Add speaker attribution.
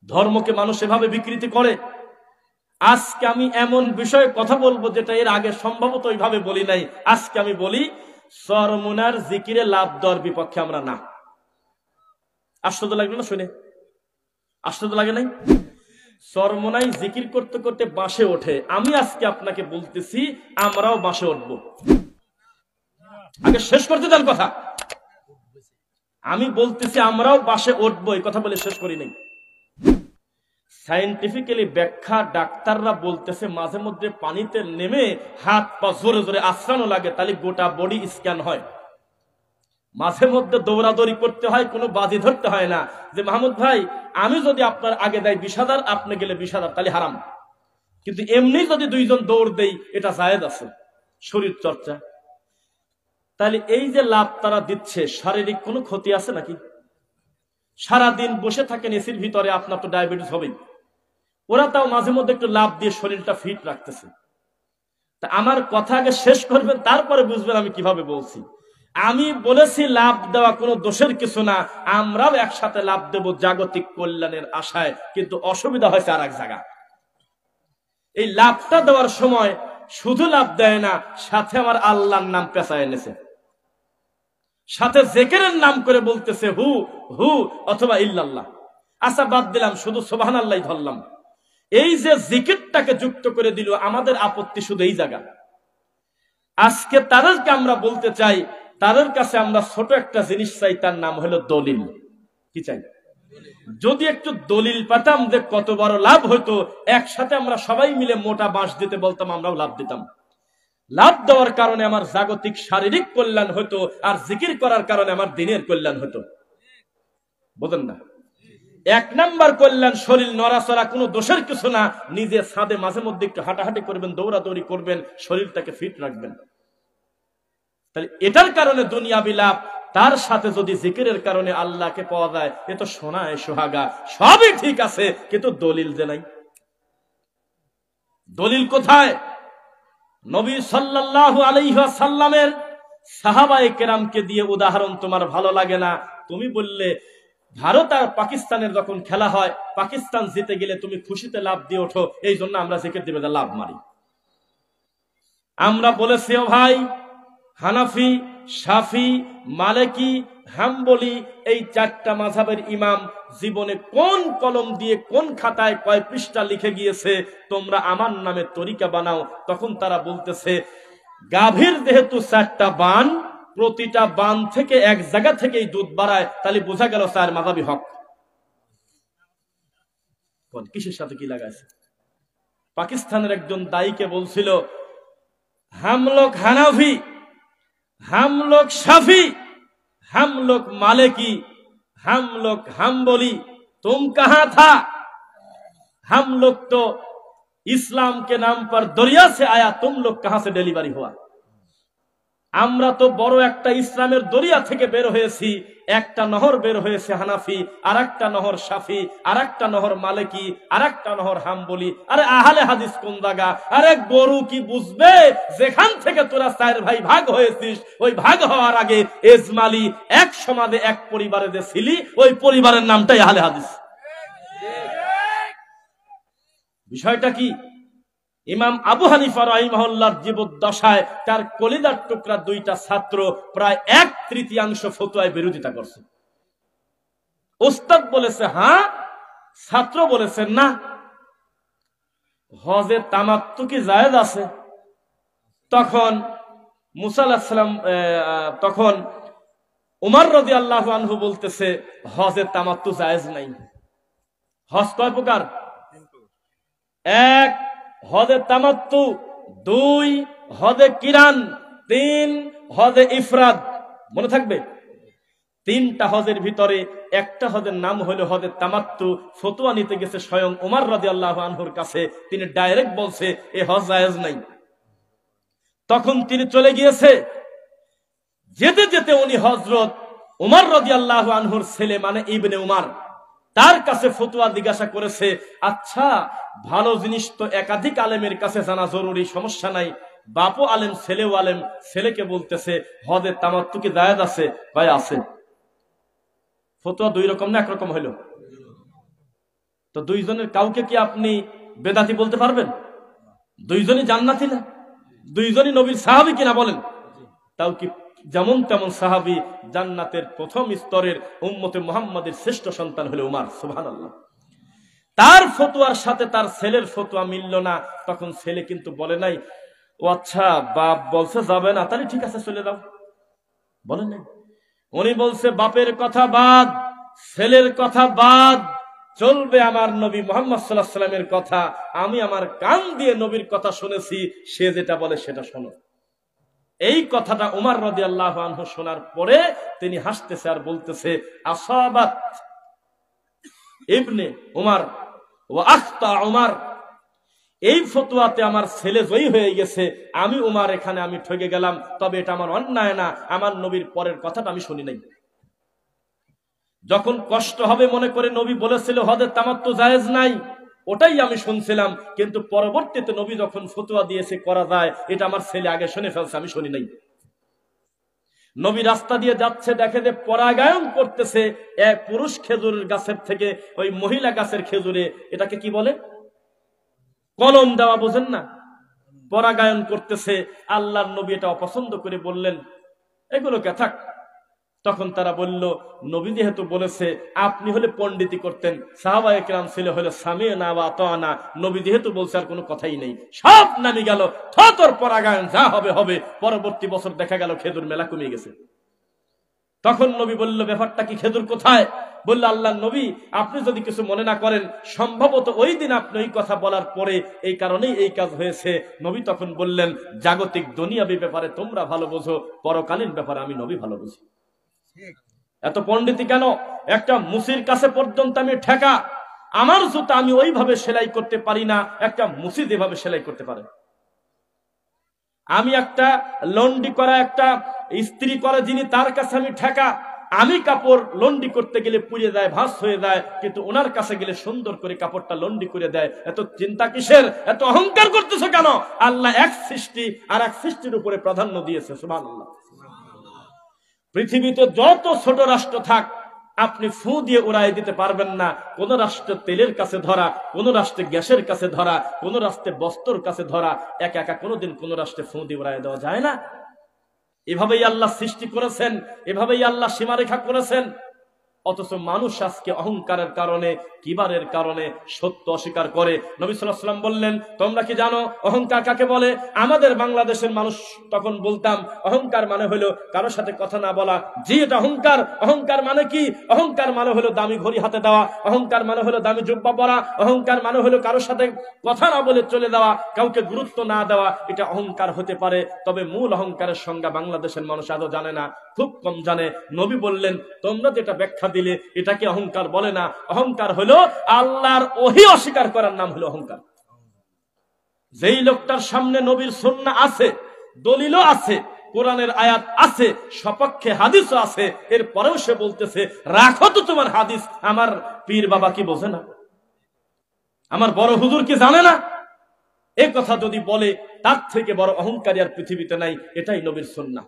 Speaker 1: ধর্মকে মানুষ এভাবে বিকৃতি করে। আজকে আমি এমন বিষয়ে কথা বলবো যেটা এর আগে সম্ভবত ওইভাবে বলি নাই। আজকে আমি বলি, চরমুনার জিকিরে লাভ দেওয়ার বিপক্ষে আমরা না। আশ্চর্য লাগলো না শুনে? আশ্চর্য লাগে নাই? চরমুনায় জিকির করতে করতে বাঁশে ওঠে। আমি আজকে আপনাকে বলতেছি আমরাও বাঁশে উঠবো। আগে শেষ করতে দেন কথা। আমি বলতেছি আমরাও বাঁশে উঠবো, এই কথা বলে শেষ করি নাই। সায়েন্টিফিক্যালি ব্যাখ্যা, ডাক্তাররা বলতেছে মাঝে মধ্যে পানিতে নেমে হাত পা জোরে জোরে আশ্রানো লাগে, তাহলে গোটা বডি স্ক্যান হয়। মাঝে মধ্যে দৌড়াদৌড়ি করতে হয়, কোনো বাজি ধরতে হয় না যে মাহমুদ ভাই আমি যদি আপনার আগে দেয় 20,000, আপনি গেলে 20,000, তাহলে হারাম। কিন্তু এমনি যদি দুইজন দৌড় দেই এটা জায়েজ আছে, শরীর চর্চা। তাহলে এই যে লাভ তারা দিচ্ছে, শারীরিক কোনো ক্ষতি আছে নাকি? সারাদিন বসে থাকেন এসির ভিতরে, আপনার তো ডায়াবেটিস হবেই। ওরা তাও মাঝে মধ্যে একটু লাভ দিয়ে শরীরটা ফিট রাখতেছে। তা আমার কথা আগে শেষ করবেন, তারপরে বুঝবেন আমি কিভাবে বলছি। আমি বলেছি লাভ দেওয়া কোনো দোষের কিছু না, আমরাও একসাথে লাভ দেব জাগতিক কল্যাণের আশায়। কিন্তু অসুবিধা হয়েছে আর এক জায়গা। এই লাভটা দেওয়ার সময় শুধু লাভ দেয় না, সাথে আমার আল্লাহর নাম পেঁচায় এনেছে, সাথে জিকিরের নাম করে বলতেছে হু হু অথবা ইল্লাল্লাহ। আচ্ছা বাদ দিলাম, শুধু সুবহানাল্লাহ ধরলাম। এই যে জিকিরটাকে যুক্ত করে দিল, আমাদের আপত্তি শুধু এই জায়গা। আজকে তাদেরকে আমরা বলতে চাই, তাদের কাছে আমরা ছোট একটা জিনিস চাই, তার নাম হলো দলিল। কি চাই? যদি একটু দলিল পেতাম যে কত বড় লাভ হইতো, একসাথে আমরা সবাই মিলে মোটা বাঁশ দিতে বলতাম, আমরাও লাভ দিতাম। লাভ দেওয়ার কারণে আমার জাগতিক শারীরিক কল্যাণ হতো, আর জিকির করার কারণে আমার দিনের কল্যাণ হতো। বুঝেন না? 1 নাম্বার কল্যাণ শরীর নড়াচড়া, কোনো দোষের কিছু না। নিজে ছাদে মাঝে মধ্যে একটু হাঁটাহাঁটি করবেন, দৌড়াদৌড়ি করবেন, শরীরটাকে ফিট রাখবেন। তাহলে এটার কারণে দুনিয়াবি লাভ, তার সাথে যদি জিকিরের কারণে আল্লাহকে পাওয়া যায়, এ তো সোনায় সোহাগা, সবই ঠিক আছে। কিন্তু দলিল যে নাই। দলিল কোথায়? নবী সাল্লাল্লাহু আলাইহি ওয়াসাল্লামের সাহাবায়ে কেরামকে দিয়ে উদাহরণ তোমার ভালো লাগে না? তুমি বললে ভারত আর পাকিস্তানের যখন খেলা হয়, পাকিস্তান জিতে গেলে তুমি খুশিতে লাভ দিয়ে ওঠো, এই জন্য আমরা জিকির দিবে লাভ মারি। আমরা বলেছি ও ভাই, হানাফি, শাফি, মালিকি, হাম্বলি, এই 4টা মাযহাবের ইমাম জীবনে কোন কলম দিয়ে কোন খাতায় কয় পৃষ্ঠা লিখে গিয়েছে তোমরা আমার নামে তরিকা বানাও। তখন তারা বলতেছে গাভীর যেহেতু 4টা বান, প্রতিটা বান থেকে এক জায়গা থেকেই দুধ বাড়ায়, তাহলে বোঝা গেল 4 মাযহাবই হক। কোন কিসের সাথে কি লাগাইছে? পাকিস্তানের একজন দায়ীকে বলছিল हम लोग हनाफी, हम लोग शाफी, हम लोग मालिकी, हम लोग हम्बली, तुम कहां था? हम लोग तो इस्लाम के नाम पर दरिया से आया, तुम लोग कहां से डिलीवरी हुआ? আমরা তো বড় একটা ইসলামের দরিয়া থেকে বের হয়েছি। একটা নহর বের হয়েছে হানাফি, আর একটা নহর শাফি, আর একটা নহর মালিকি, আর একটা নহর হাম্বলি। আরে আহলে হাদিস কোন জায়গা? আরে গরু কি বুঝবে? যেখান থেকে তোরা 4 ভাই ভাগ হয়েছিস, ওই ভাগ হওয়ার আগে এজমালি এক সমাজে এক পরিবারে যে ছিলি, ওই পরিবারের নামটাই আহলে হাদিস। বিষয়টা কি? ইমাম আবু হানিফা রাহিমাহুল্লাহর জীবদ্দশায় তার কলিজার টুকরা 2টা ছাত্র প্রায় 1/3 ফতোয়ায় বিরোধিতা করছে। ওস্তাদ বলেছে হ্যাঁ, ছাত্র বলেছে না। হজে তামাত্তু কি জায়েজ আছে? তখন মুসা আলাইহিস সালাম, তখন উমর রাদিয়াল্লাহু আনহু বলতেছে হজে তামাত্তু জায়েজ নাই। হজ কয় প্রকার? 1 হজে তামাত্তু, 2 হজে কিরান, 3 হজে ইফরাদ। মনে থাকবে? 3টা হজের ভিতরে একটা হজের নাম হলো হজে তামাত্তু। ফতোয়া নিতে গেছে স্বয়ং ওমর রাদিয়াল্লাহু আনহুর কাছে, তিনি ডাইরেক্ট বলছে এই হজ জায়েজ নাই। তখন তিনি চলে গিয়েছে। যেতে যেতে উনি হযরত ওমর রাদিয়াল্লাহু আনহুর ছেলে মানে ইবনে উমর, তার কাছে ফতোয়া জিজ্ঞাসা করেছে, আচ্ছা ভালো জিনিস তো একাধিক আলেমের কাছে জানা জরুরি, সমস্যা নাই। বাপও আলেম, ছেলেও আলেম। ছেলেকে বলতেছে হজে তামাত্তু কি জায়েজ আছে? ভাই আছে। ফতোয়া 2 রকম না 1 রকম হলো? তো দুইজনের কাউকে কি আপনি বেদাতি বলতে পারবেন? দুইজনই জান্নাতি না, দুইজনই নবীর সাহাবী কিনা বলেন? তাও কি যেমন তেমন সাহাবী, জান্নাতের প্রথম স্তরের উম্মতে মুহাম্মাদের শ্রেষ্ঠ সন্তান হলো উমর। সুবহানাল্লাহ। তার ফতোয়ার সাথে তার ছেলের ফতোয়া মিলল না, তখন ছেলে কিন্তু বলে নাই ও আচ্ছা বাপ বলছে যাবে না, তাহলে ঠিক আছে চলে যাও, বলে নাই। উনি বলছে বাপের কথা বাদ, ছেলের কথা বাদ, চলবে আমার নবী মুহাম্মদ সাল্লাল্লাহু আলাইহি ওয়াসাল্লামের কথা। আমি আমার কান দিয়ে নবীর কথা শুনেছি, সে যেটা বলে সেটা শোনো। এই কথাটা উমর রাদিয়াল্লাহু আনহু শোনার পরে তিনি হাসতেছে আর বলতেছে আসাবাত ইবনে উমর ওয়া আখতা উমর, এই ফতোয়াতে আমার ছেলে জয়ী হয়ে গেছে, আমি উমর এখানে আমি ঠকে গেলাম, তবে এটা আমার অন্যায় না, আমার নবীর পরের কথাটা আমি শুনি নাই। যখন কষ্ট হবে মনে করে নবী বলেছিল হজে তামাত্তু জায়েজ নাই, ওটাই আমি শুনছিলাম, কিন্তু পরবর্তীতে নবী যখন ফতোয়া দিয়েছে করা যায়, এটা আমার ছেলে আগে শুনে ফেলছে, আমি শুনি নাই। নবী রাস্তা দিয়ে যাচ্ছে, দেখে যে পরাগায়ন করতেছে এক পুরুষ খেজুরের গাছের থেকে ওই মহিলা গাছের খেজুরে, এটাকে কি বলে, কলম দেওয়া, বোঝেন না, পরাগায়ন করতেছে। আল্লাহর নবী এটা অপছন্দ করে বললেন এগুলোকে থাক। তখন তারা বলল নবী যেহেতু বলেছে, আপনি হলে পণ্ডিতি করতেন, সাহাবায়ে কেরাম ছিল হলে সামি'না ওয়া আতা'না, নবী যেহেতু বলছে আর কোনো কথাই নেই, সব নামি গেল, তোর পরাগায়ন যা হবে হবে। পরবর্তী বছর দেখা গেল খেজুর মেলা কমে গেছে। তখন নবী বলল ব্যাপারটা কি, খেজুর কোথায়? বলল আল্লাহর নবী আপনি যদি কিছু মনে না করেন, সম্ভবত ওই দিন আপনি ওই কথা বলার পরে এই কারণেই এই কাজ হয়েছে। নবী তখন বললেন জাগতিক দুনিয়াবী ব্যাপারে তোমরা ভালো বোঝো, পরকালীন ব্যাপারে আমি নবী ভালো বুঝি। এত পণ্ডিতি কেন? একটা মুসির কাছে পর্যন্ত আমি ঠেকা, আমার জুতা আমি ওইভাবে সেলাই করতে পারি না, একটা মুসি যেভাবে সেলাই করতে পারে। আমি একটা লন্ডি করা, একটা ইস্ত্রি করা যিনি, তার কাছে আমি ঠেকা। আমি কাপড় লন্ডি করতে গেলে পুড়ে যায়, ভাঁজ হয়ে যায়, কিন্তু ওনার কাছে গেলে সুন্দর করে কাপড়টা লন্ডি করে দেয়। এত চিন্তা কিসের? এত অহংকার করতেছে কেন? আল্লাহ এক সৃষ্টি আর এক সৃষ্টির উপরে প্রাধান্য দিয়েছে। সুবহানাল্লাহ। পৃথিবীতে যত ছোট রাষ্ট্র থাক, আপনি ফু দিয়ে উড়াই দিতে পারবেন না। কোন রাষ্ট্রে তেলের কাছে ধরা, কোন রাষ্ট্রে গ্যাসের কাছে ধরা, কোন রাষ্ট্রে বস্ত্রর কাছে ধরা, একা একা কোনোদিন কোন রাষ্ট্রে ফু দিয়ে উড়াই দেওয়া যায় না। এভাবেই আল্লাহ সৃষ্টি করেছেন, এভাবেই আল্লাহ সীমারেখা করেছেন। অথচ মানুষ আজকে অহংকারের কারণে, কিবারের কারণে সত্য অস্বীকার করে। নবী সাল্লাল্লাহু আলাইহি ওয়াসাল্লাম বললেন তোমরা কি জানো অহংকার কাকে বলে? আমাদের বাংলাদেশের মানুষ তখন বলতাম অহংকার মানে হলো কারোর সাথে কথা না বলা। জি, এটা অহংকার। অহংকার মানে কি? অহংকার মানে হলো দামি ঘড়ি হাতে দেওয়া, অহংকার মানে হলো দামি জুব্বা পরা, অহংকার মানে হলো কারোর সাথে কথা না বলে চলে যাওয়া, কাউকে গুরুত্ব না দেওয়া, এটা অহংকার হতে পারে। তবে মূল অহংকারের সংজ্ঞা বাংলাদেশের মানুষ আদৌ জানে না, খুব কম জানে। নবী বললেন তোমরা যেটা ব্যাখ্যা দিলে এটাকে অহংকার বলে না। অহংকার হলো আল্লাহর ওহী অস্বীকার করার নাম হলো অহংকার। যেই লোকটার সামনে নবীর সুন্নাহ আছে, দলিলও আছে, কোরআনের আয়াত আছে, সপক্ষে হাদিসও আছে, এরপরেও সে বলতেছে রাখো তো তোমার হাদিস, আমার পীর বাবা কি বোঝে না, আমার বড় হুজুর কি জানে না? এই কথা যদি বলে তার থেকে বড় অহংকারী আর পৃথিবীতে নাই। এটাই নবীর সুন্নাহ।